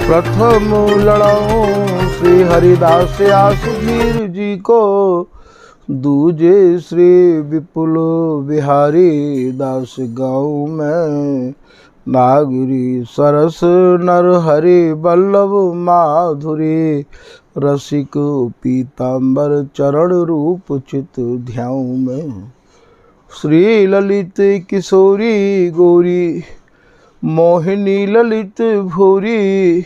प्रथम लड़ाऊं श्री हरिदास आसुधीर जी को, दूजे श्री विपुल बिहारी दास गाँव में। नागरी सरस नर हरि वल्लभ माधुरी, रसिक पीताम्बर चरण रूप चित ध्याऊ में। श्री ललित किशोरी गौरी मोहिनी ललित भूरी,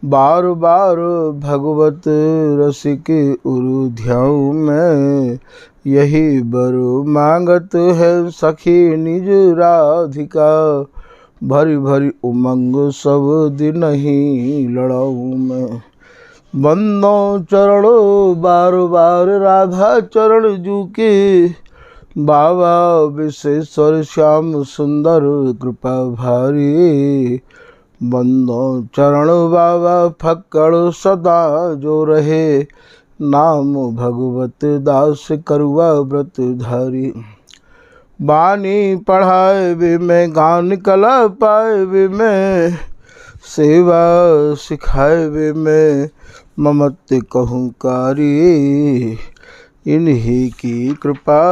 बार बार भगवत रसिक उरुध्याऊ में। यही बर मांगत है सखी निज राधिका, भरी भरी उमंग सब दिन ही लड़ाऊ में। बंदो चरणों बार बार राधा चरण जू के, बाबा विश्वेश्वर श्याम सुंदर कृपा भारी। बंदो चरण बाबा फक्कड़ सदा जो रहे, नाम भगवत दास करुआ व्रत धारी। बानी पढ़ाए वे में गान कला पाए वे में, सेवा सिखाए वे में ममत्व कहूँ कारी। इन्हीं की कृपा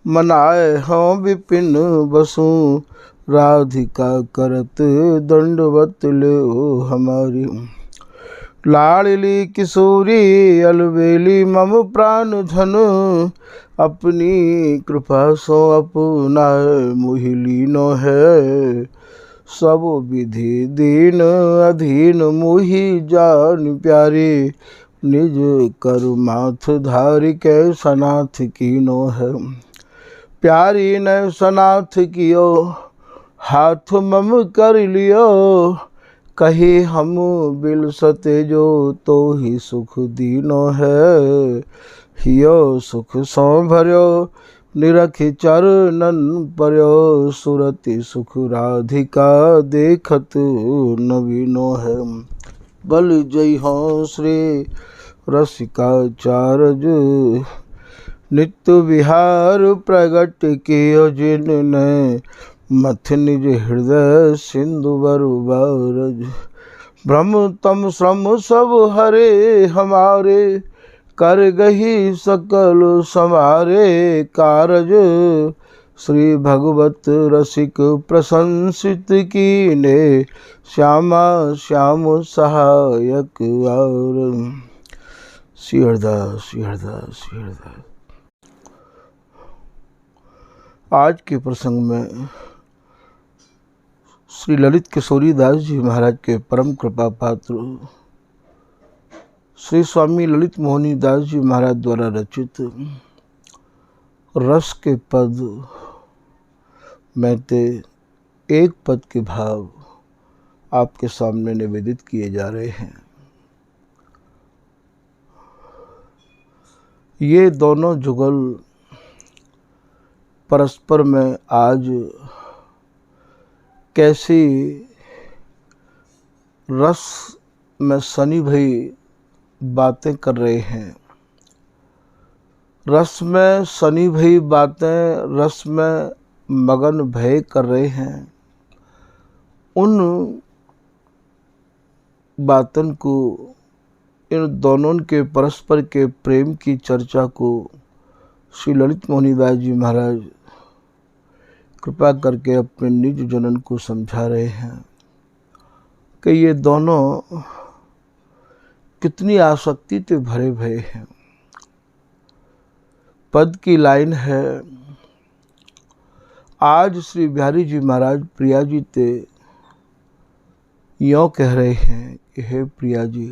मनाए हों विपिन बसु, राधिका करत दंडवत लो हमारी। लाडली किशोरी अलबेली मम प्राण धन, अपनी कृपा सो अपना मोहिलीनो है। सब विधि दीन अधीन मोहि जान प्यारी, निज करुमाथ धारि के सनाथ कीनो है। प्यारी ने सनाथ कियो हाथ मम कर लियो, कही हम बिल सते जो तो ही सुख दीनो है। हियो सुख सो भर्यो निरखि चरणन पर्यो, सुरति सुख राधिका देखत नवीनो है। बल जय हो श्री रसिकाचार्य, नित्य विहार प्रगट कियो जिनने, मथ निज हृदय सिंधु बरुबारज। भ्रम तम श्रम सब हरे हमारे, कर गही सकल समारे कारज। श्री भगवत रसिक प्रशंसित कीने, श्यामा श्याम सहायक और। श्री हरदास श्री हरदास श्री हरदास। आज के प्रसंग में श्री ललित किशोरी दास जी महाराज के परम कृपा पात्र श्री स्वामी ललित मोहनी दास जी महाराज द्वारा रचित रस के पद में ते एक पद के भाव आपके सामने निवेदित किए जा रहे हैं। ये दोनों जुगल परस्पर में आज कैसी रस में सनी भई बातें कर रहे हैं। रस में सनी भई बातें रस में मगन भय कर रहे हैं। उन बातों को, इन दोनों के परस्पर के प्रेम की चर्चा को श्री ललित मोहनी दास जी महाराज कृपा करके अपने निज जनन को समझा रहे हैं कि ये दोनों कितनी आसक्ति से भरे भये हैं। पद की लाइन है, आज श्री बिहारी जी महाराज प्रिया जी ते यों कह रहे हैं कि हे प्रिया जी,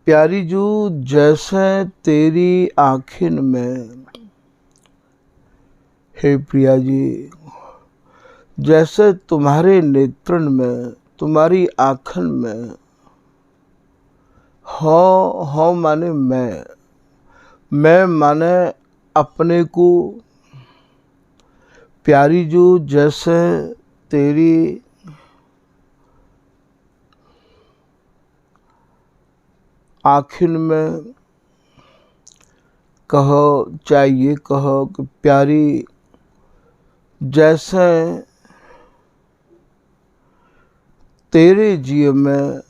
प्यारी जू जैसे तेरी आँखिन में, हे प्रिया जी जैसे तुम्हारे नेत्रन में, तुम्हारी आँखन में हो माने मैं माने अपने को। प्यारी जू जैसे तेरी आँखिन में, कहो चाहे ये कहो कि प्यारी जैसे तेरे जिय में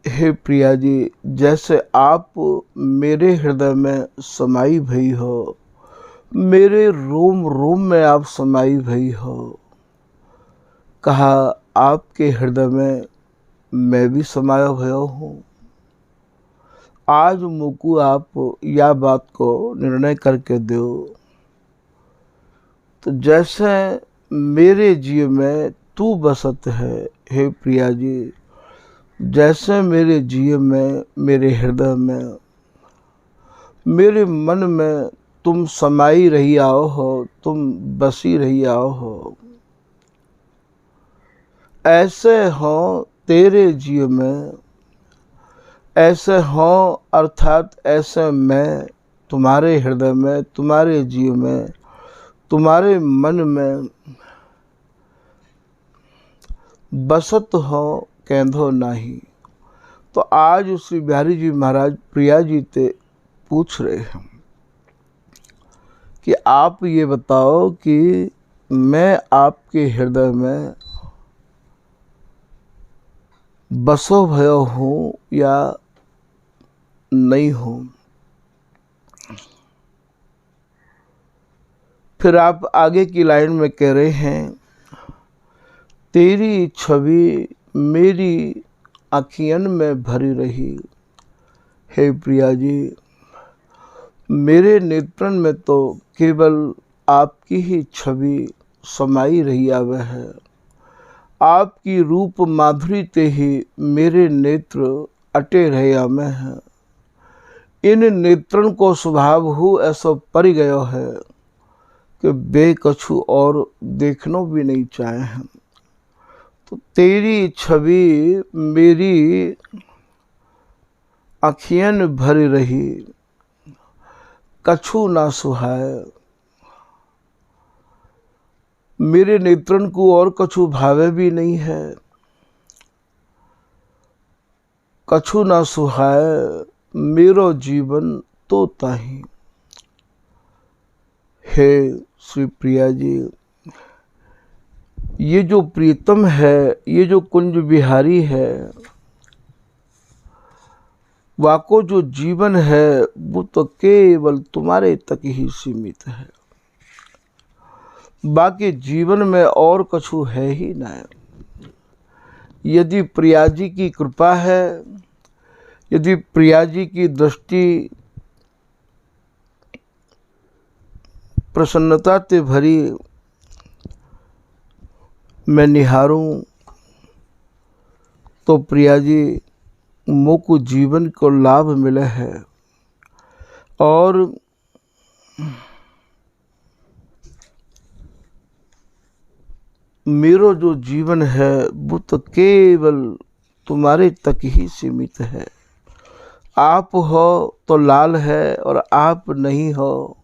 हे प्रिया जी, जैसे आप मेरे हृदय में समाई भई हो, मेरे रोम रोम में आप समाई भई हो। कहा आपके हृदय में मैं भी समाया भया हूँ। आज मुकु आप या बात को निर्णय करके दो। तो जैसे मेरे जीव में तू बसत है हे प्रिया जी, जैसे मेरे जीव में, मेरे हृदय में, मेरे मन में तुम समाई रही आओ हो, तुम बसी रही आओ हो, ऐसे हो तेरे जीव में, ऐसे हो अर्थात ऐसे मैं तुम्हारे हृदय में, तुम्हारे जीव में, तुम्हारे मन में बसत हो केंधो नाही। तो आज श्री बिहारी जी महाराज प्रिया जी ते पूछ रहे हैं कि आप ये बताओ कि मैं आपके हृदय में बसो भयो हूँ या नहीं हूँ। फिर आप आगे की लाइन में कह रहे हैं, तेरी छवि मेरी आँखियन में भरी रही। हे प्रिया जी, मेरे नेत्रन में तो केवल आपकी ही छवि समाई रही आवे है। आपकी रूप माधुरी ते ही मेरे नेत्र अटे रहे आमे हैं। इन नेत्रन को स्वभाव हो ऐसा परि गयो है कि बे कछु और देखनो भी नहीं चाहे हैं। तो तेरी छवि मेरी आँखियन भरी रही, कछु ना सुहाए। मेरे नेत्रन को और कछु भावे भी नहीं है, कछु ना सुहाए मेरो जीवन तो ताही। हे श्री प्रिया जी, ये जो प्रीतम है, ये जो कुंज बिहारी है, वाको जो जीवन है वो तो केवल तुम्हारे तक ही सीमित है। बाकी जीवन में और कछु है ही नहीं। यदि प्रिया जी की कृपा है, यदि प्रिया जी की दृष्टि प्रसन्नता से भरी मैं निहारूं, तो प्रिया जी मोको जीवन को लाभ मिले है। और मेरो जो जीवन है वो तो केवल तुम्हारे तक ही सीमित है। आप हो तो लाल है और आप नहीं हो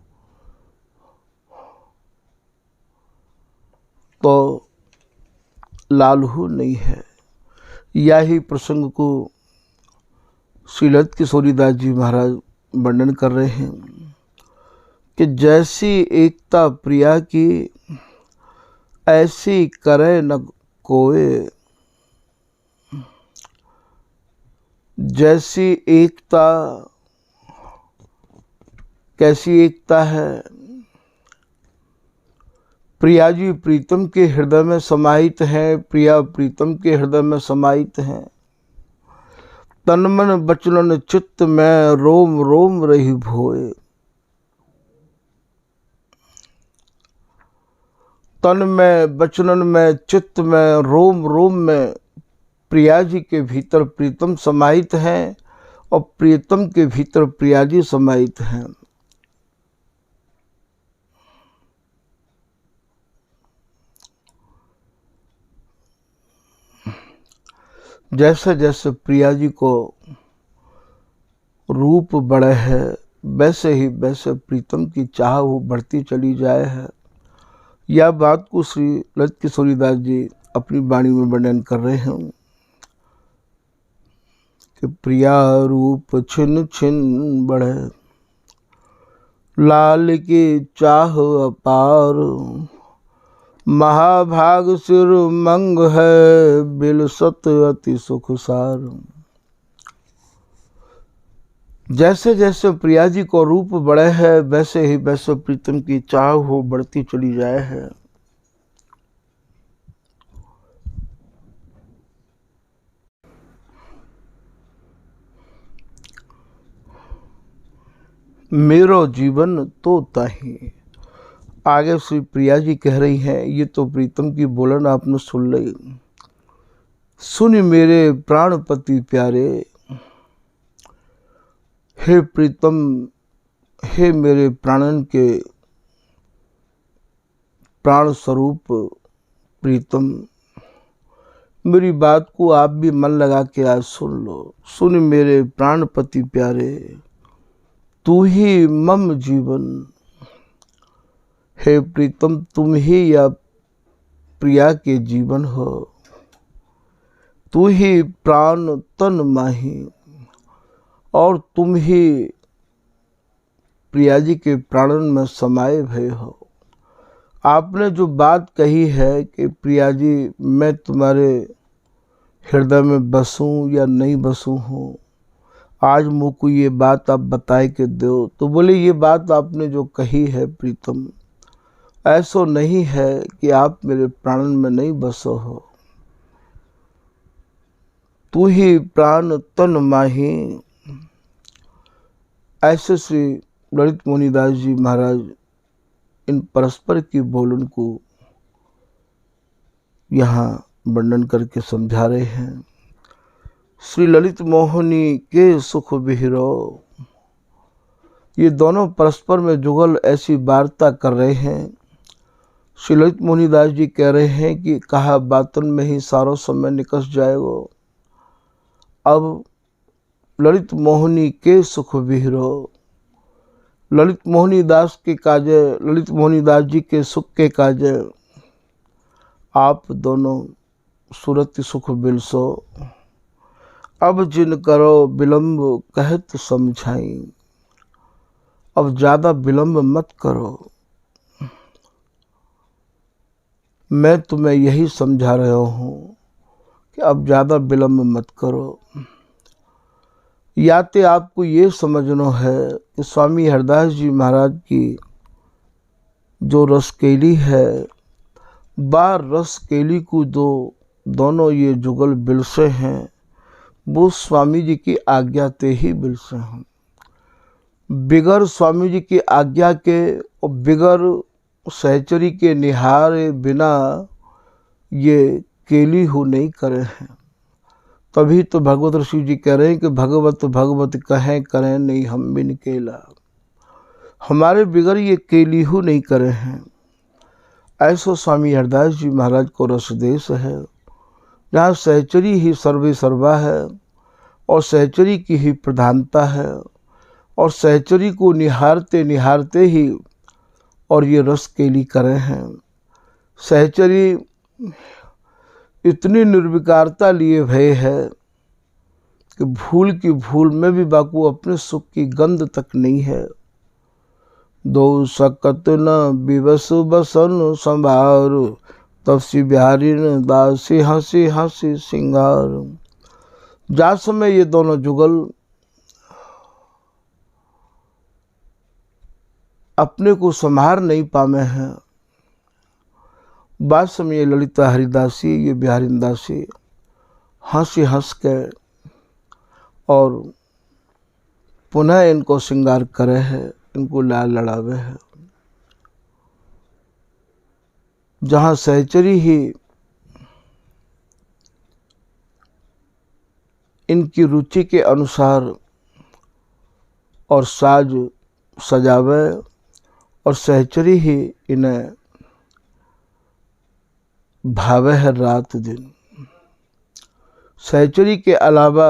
तो लालहू नहीं है। यही प्रसंग को श्री ललित किशोरीदास जी महाराज वर्णन कर रहे हैं कि जैसी एकता प्रिया की ऐसी करे न कोई। जैसी एकता, कैसी एकता है? प्रिया जी प्रीतम के हृदय में समाहित हैं, प्रिया प्रीतम के हृदय में समाहित हैं। तन मन बचलन चित्त में रोम रोम रही भोए। तन में, बचलन में, चित्त में, रोम रोम में प्रिया जी के भीतर प्रीतम समाहित हैं और प्रीतम के भीतर प्रिया जी समाहित हैं। जैसे जैसे प्रिया जी को रूप बढ़े है, वैसे ही वैसे प्रीतम की चाह वो बढ़ती चली जाए है। यह बात को श्री ललित किशोरीदास जी अपनी वाणी में वर्णन कर रहे हैं कि प्रिया रूप छिन छिन बढ़े, लाल की चाह अपार, महाभाग सिर मंग है, बिलसत अति सुख सार। जैसे जैसे प्रिया जी को रूप बढ़े है, वैसे ही वैसे प्रीतम की चाह हो बढ़ती चली जाए है। मेरो जीवन तो ताही। आगे श्री प्रिया जी कह रही हैं, ये तो प्रीतम की बोलन आपने सुन ली। सुन मेरे प्राणपति प्यारे, हे प्रीतम, हे मेरे प्राणन के प्राण स्वरूप प्रीतम, मेरी बात को आप भी मन लगा के आज सुन लो। सुन मेरे प्राणपति प्यारे, तू ही मम जीवन। हे प्रीतम, तुम ही या प्रिया के जीवन हो, तू ही प्राण तन माही, और तुम ही प्रिया जी के प्राणन में समाये भय हो। आपने जो बात कही है कि प्रिया जी मैं तुम्हारे हृदय में बसूं या नहीं बसूं हूँ, आज मुझको ये बात आप बताए के दो। तो बोले ये बात आपने जो कही है प्रीतम, ऐसा नहीं है कि आप मेरे प्राणन में नहीं बसो हो। तू ही प्राण तन माही। ऐसे श्री ललित मोहनीदास जी महाराज इन परस्पर की बोलन को यहाँ वर्णन करके समझा रहे हैं। श्री ललित मोहनी के सुख बिहरो, ये दोनों परस्पर में जुगल ऐसी वार्ता कर रहे हैं। श्री ललित मोहनीदास जी कह रहे हैं कि कहा बातन में ही सारो समय निकस जाएगो। अब ललित मोहनी के सुख बिहरो, ललित मोहनीदास के काजे, ललित मोहनीदास जी के सुख के काजे आप दोनों सुरत सुख बिलसो। अब जिन करो विलम्ब कहत समझाई, अब ज़्यादा विलम्ब मत करो। मैं तुम्हें यही समझा रहा हूँ कि अब ज़्यादा विलम्ब मत करो। या तो आपको ये समझना है कि स्वामी हरदास जी महाराज की जो रसकेली है, बार रसकेली को जो दोनों ये जुगल बिलसे हैं, वो स्वामी जी की आज्ञा ते ही बिलसे हैं। बिगर स्वामी जी की आज्ञा के और बिगर सहचरी के निहारे बिना ये केली हो नहीं करे हैं। तभी तो भगवत ऋषि जी कह रहे हैं कि भगवत भगवत कहें करें नहीं हम बिन केला। हमारे बिगर ये केली हो नहीं करे हैं। ऐसो स्वामी हरदास जी महाराज को रसदेश है, जहाँ सहचरी ही सर्वे सर्वा है और सहचरी की ही प्रधानता है, और सहचरी को निहारते निहारते ही और ये रस केली करे हैं। सहचरी इतनी निर्विकारता लिए भय है कि भूल की भूल में भी बाकू अपने सुख की गंध तक नहीं है। दो सकत न विवश बसन संभार, तब सी बिहारी न दासी हंसी हंसी सिंगार। जा समय ये दोनों जुगल अपने को संभार नहीं पामे हैं। बाद समय ये ललिता हरिदासी, ये बिहारी दासी हंसी हंस के और पुनः इनको श्रृंगार करे है, इनको लाल लड़ावे है। जहाँ सहचरी ही इनकी रुचि के अनुसार और साज सजावे, और सहचरी ही इन्हें भावे है रात दिन। सहचरी के अलावा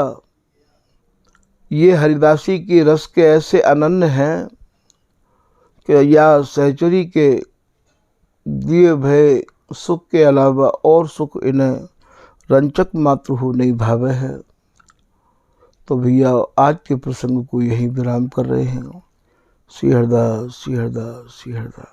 ये हरिदासी की रस के ऐसे अनन्य हैं कि या सहचरी के दिए भय सुख के अलावा और सुख इन्हें रंचक मात्र हो नहीं भावे है। तो भैया आज के प्रसंग को यहीं विराम कर रहे हैं। श्री हरदास, श्री हरदास, श्री हरदास।